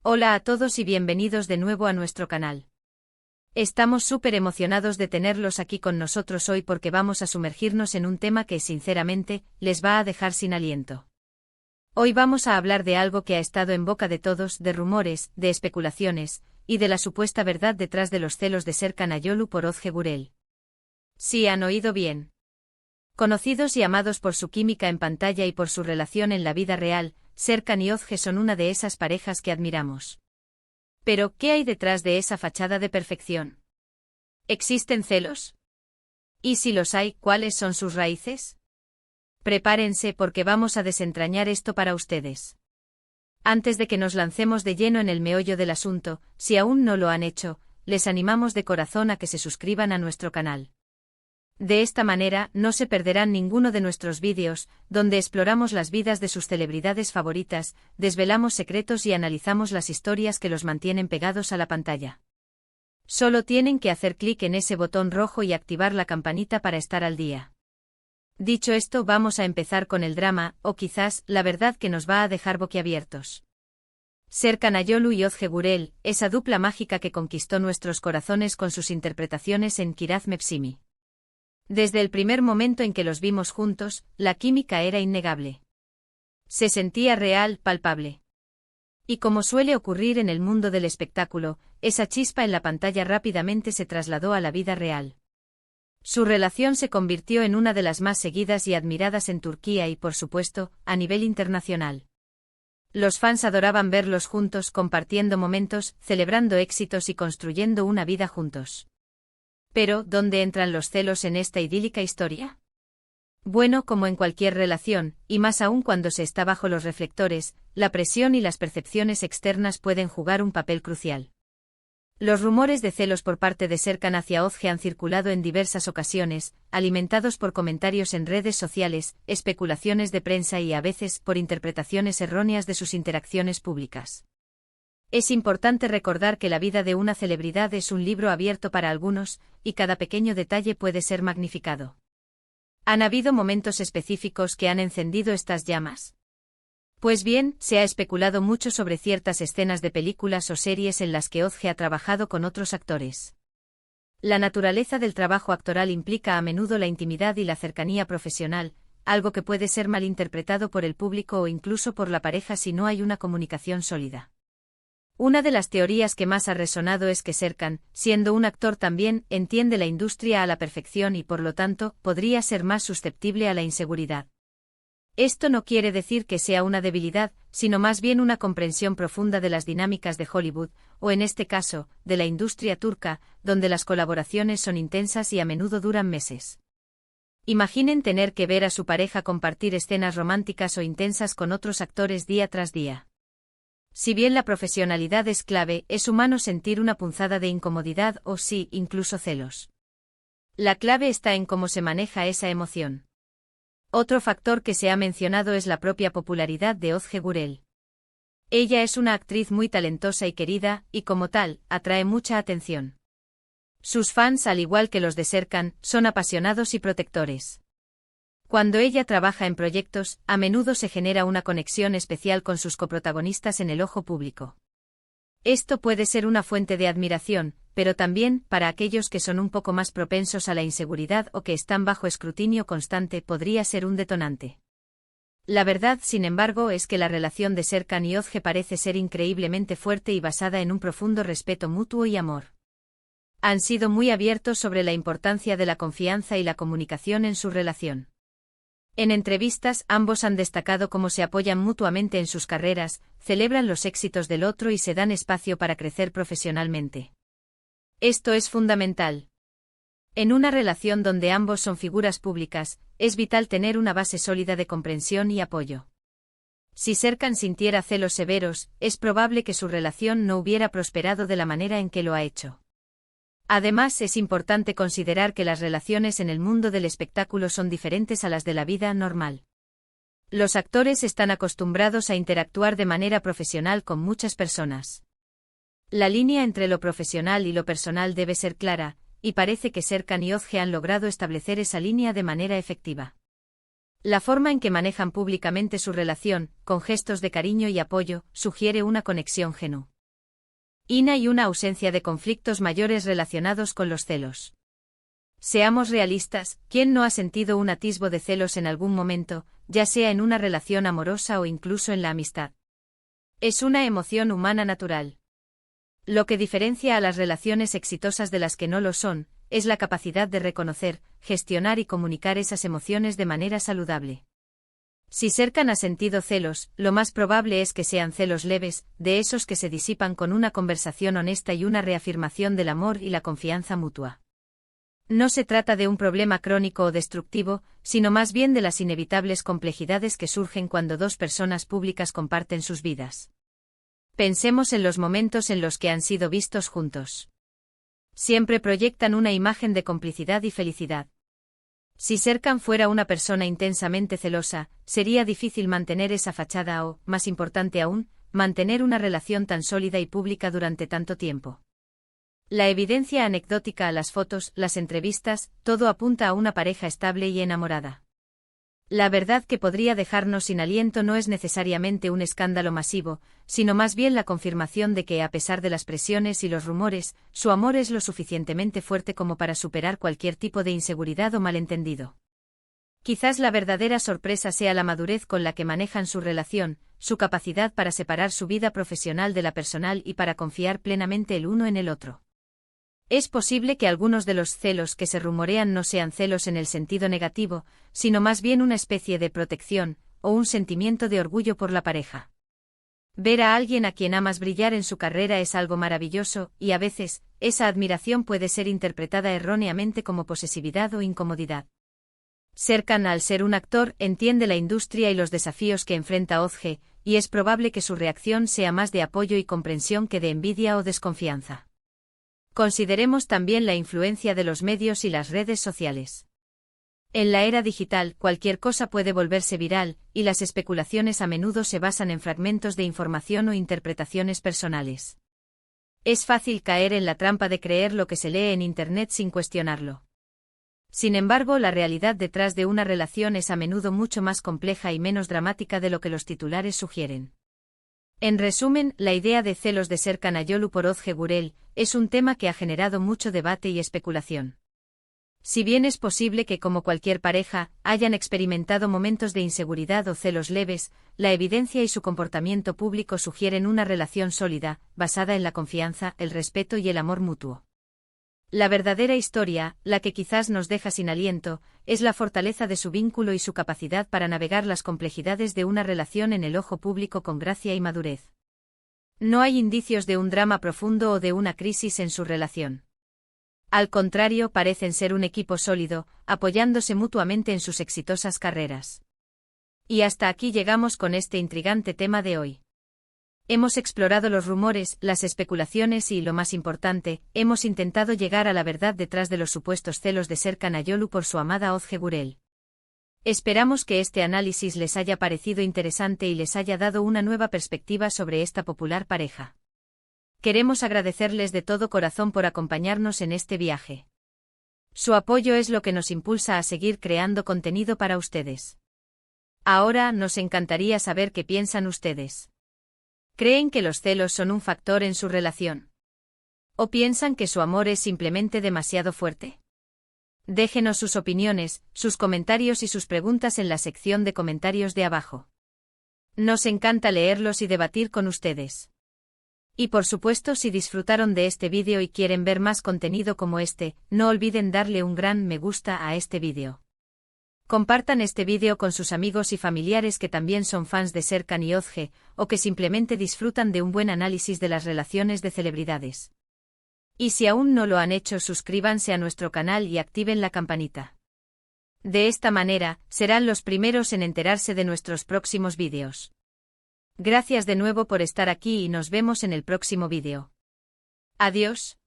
Hola a todos y bienvenidos de nuevo a nuestro canal. Estamos súper emocionados de tenerlos aquí con nosotros hoy porque vamos a sumergirnos en un tema que, sinceramente, les va a dejar sin aliento. Hoy vamos a hablar de algo que ha estado en boca de todos, de rumores, de especulaciones, y de la supuesta verdad detrás de los celos de Serkan Ayolu por Özge Gürel. Sí, han oído bien. Conocidos y amados por su química en pantalla y por su relación en la vida real, Serkan y Özge son una de esas parejas que admiramos. Pero, ¿qué hay detrás de esa fachada de perfección? ¿Existen celos? Y si los hay, ¿cuáles son sus raíces? Prepárense porque vamos a desentrañar esto para ustedes. Antes de que nos lancemos de lleno en el meollo del asunto, si aún no lo han hecho, les animamos de corazón a que se suscriban a nuestro canal. De esta manera, no se perderán ninguno de nuestros vídeos, donde exploramos las vidas de sus celebridades favoritas, desvelamos secretos y analizamos las historias que los mantienen pegados a la pantalla. Solo tienen que hacer clic en ese botón rojo y activar la campanita para estar al día. Dicho esto, vamos a empezar con el drama, o quizás, la verdad que nos va a dejar boquiabiertos. Serkan Ayolu y Özge Gürel, esa dupla mágica que conquistó nuestros corazones con sus interpretaciones en Kiraz Mevsimi. Desde el primer momento en que los vimos juntos, la química era innegable. Se sentía real, palpable. Y como suele ocurrir en el mundo del espectáculo, esa chispa en la pantalla rápidamente se trasladó a la vida real. Su relación se convirtió en una de las más seguidas y admiradas en Turquía y, por supuesto, a nivel internacional. Los fans adoraban verlos juntos, compartiendo momentos, celebrando éxitos y construyendo una vida juntos. Pero, ¿dónde entran los celos en esta idílica historia? Bueno, como en cualquier relación, y más aún cuando se está bajo los reflectores, la presión y las percepciones externas pueden jugar un papel crucial. Los rumores de celos por parte de Serkan hacia Özge han circulado en diversas ocasiones, alimentados por comentarios en redes sociales, especulaciones de prensa y a veces por interpretaciones erróneas de sus interacciones públicas. Es importante recordar que la vida de una celebridad es un libro abierto para algunos, y cada pequeño detalle puede ser magnificado. ¿Han habido momentos específicos que han encendido estas llamas? Pues bien, se ha especulado mucho sobre ciertas escenas de películas o series en las que Özge ha trabajado con otros actores. La naturaleza del trabajo actoral implica a menudo la intimidad y la cercanía profesional, algo que puede ser malinterpretado por el público o incluso por la pareja si no hay una comunicación sólida. Una de las teorías que más ha resonado es que Serkan, siendo un actor también, entiende la industria a la perfección y por lo tanto, podría ser más susceptible a la inseguridad. Esto no quiere decir que sea una debilidad, sino más bien una comprensión profunda de las dinámicas de Hollywood, o en este caso, de la industria turca, donde las colaboraciones son intensas y a menudo duran meses. Imaginen tener que ver a su pareja compartir escenas románticas o intensas con otros actores día tras día. Si bien la profesionalidad es clave, es humano sentir una punzada de incomodidad o sí, incluso celos. La clave está en cómo se maneja esa emoción. Otro factor que se ha mencionado es la propia popularidad de Özge Gürel. Ella es una actriz muy talentosa y querida, y como tal, atrae mucha atención. Sus fans, al igual que los de Serkan, son apasionados y protectores. Cuando ella trabaja en proyectos, a menudo se genera una conexión especial con sus coprotagonistas en el ojo público. Esto puede ser una fuente de admiración, pero también, para aquellos que son un poco más propensos a la inseguridad o que están bajo escrutinio constante, podría ser un detonante. La verdad, sin embargo, es que la relación de Serkan y Özge parece ser increíblemente fuerte y basada en un profundo respeto mutuo y amor. Han sido muy abiertos sobre la importancia de la confianza y la comunicación en su relación. En entrevistas, ambos han destacado cómo se apoyan mutuamente en sus carreras, celebran los éxitos del otro y se dan espacio para crecer profesionalmente. Esto es fundamental. En una relación donde ambos son figuras públicas, es vital tener una base sólida de comprensión y apoyo. Si Serkan sintiera celos severos, es probable que su relación no hubiera prosperado de la manera en que lo ha hecho. Además, es importante considerar que las relaciones en el mundo del espectáculo son diferentes a las de la vida normal. Los actores están acostumbrados a interactuar de manera profesional con muchas personas. La línea entre lo profesional y lo personal debe ser clara, y parece que Serkan y Özge han logrado establecer esa línea de manera efectiva. La forma en que manejan públicamente su relación, con gestos de cariño y apoyo, sugiere una conexión genuina y una ausencia de conflictos mayores relacionados con los celos. Seamos realistas, ¿quién no ha sentido un atisbo de celos en algún momento, ya sea en una relación amorosa o incluso en la amistad? Es una emoción humana natural. Lo que diferencia a las relaciones exitosas de las que no lo son, es la capacidad de reconocer, gestionar y comunicar esas emociones de manera saludable. Si Serkan ha sentido celos, lo más probable es que sean celos leves, de esos que se disipan con una conversación honesta y una reafirmación del amor y la confianza mutua. No se trata de un problema crónico o destructivo, sino más bien de las inevitables complejidades que surgen cuando dos personas públicas comparten sus vidas. Pensemos en los momentos en los que han sido vistos juntos. Siempre proyectan una imagen de complicidad y felicidad. Si Serkan fuera una persona intensamente celosa, sería difícil mantener esa fachada o, más importante aún, mantener una relación tan sólida y pública durante tanto tiempo. La evidencia anecdótica, las fotos, las entrevistas, todo apunta a una pareja estable y enamorada. La verdad que podría dejarnos sin aliento no es necesariamente un escándalo masivo, sino más bien la confirmación de que, a pesar de las presiones y los rumores, su amor es lo suficientemente fuerte como para superar cualquier tipo de inseguridad o malentendido. Quizás la verdadera sorpresa sea la madurez con la que manejan su relación, su capacidad para separar su vida profesional de la personal y para confiar plenamente el uno en el otro. Es posible que algunos de los celos que se rumorean no sean celos en el sentido negativo, sino más bien una especie de protección, o un sentimiento de orgullo por la pareja. Ver a alguien a quien amas brillar en su carrera es algo maravilloso, y a veces, esa admiración puede ser interpretada erróneamente como posesividad o incomodidad. Serkan, al ser un actor, entiende la industria y los desafíos que enfrenta Özge, y es probable que su reacción sea más de apoyo y comprensión que de envidia o desconfianza. Consideremos también la influencia de los medios y las redes sociales. En la era digital, cualquier cosa puede volverse viral, y las especulaciones a menudo se basan en fragmentos de información o interpretaciones personales. Es fácil caer en la trampa de creer lo que se lee en Internet sin cuestionarlo. Sin embargo, la realidad detrás de una relación es a menudo mucho más compleja y menos dramática de lo que los titulares sugieren. En resumen, la idea de celos de Serkan Ayolu por Özge Gürel es un tema que ha generado mucho debate y especulación. Si bien es posible que, como cualquier pareja, hayan experimentado momentos de inseguridad o celos leves, la evidencia y su comportamiento público sugieren una relación sólida, basada en la confianza, el respeto y el amor mutuo. La verdadera historia, la que quizás nos deja sin aliento, es la fortaleza de su vínculo y su capacidad para navegar las complejidades de una relación en el ojo público con gracia y madurez. No hay indicios de un drama profundo o de una crisis en su relación. Al contrario, parecen ser un equipo sólido, apoyándose mutuamente en sus exitosas carreras. Y hasta aquí llegamos con este intrigante tema de hoy. Hemos explorado los rumores, las especulaciones y, lo más importante, hemos intentado llegar a la verdad detrás de los supuestos celos de Serkan Ayolu por su amada Özge Gürel. Esperamos que este análisis les haya parecido interesante y les haya dado una nueva perspectiva sobre esta popular pareja. Queremos agradecerles de todo corazón por acompañarnos en este viaje. Su apoyo es lo que nos impulsa a seguir creando contenido para ustedes. Ahora, nos encantaría saber qué piensan ustedes. ¿Creen que los celos son un factor en su relación? ¿O piensan que su amor es simplemente demasiado fuerte? Déjenos sus opiniones, sus comentarios y sus preguntas en la sección de comentarios de abajo. Nos encanta leerlos y debatir con ustedes. Y por supuesto, si disfrutaron de este vídeo y quieren ver más contenido como este, no olviden darle un gran me gusta a este vídeo. Compartan este vídeo con sus amigos y familiares que también son fans de Serkan y Özge, o que simplemente disfrutan de un buen análisis de las relaciones de celebridades. Y si aún no lo han hecho, suscríbanse a nuestro canal y activen la campanita. De esta manera, serán los primeros en enterarse de nuestros próximos vídeos. Gracias de nuevo por estar aquí y nos vemos en el próximo vídeo. Adiós.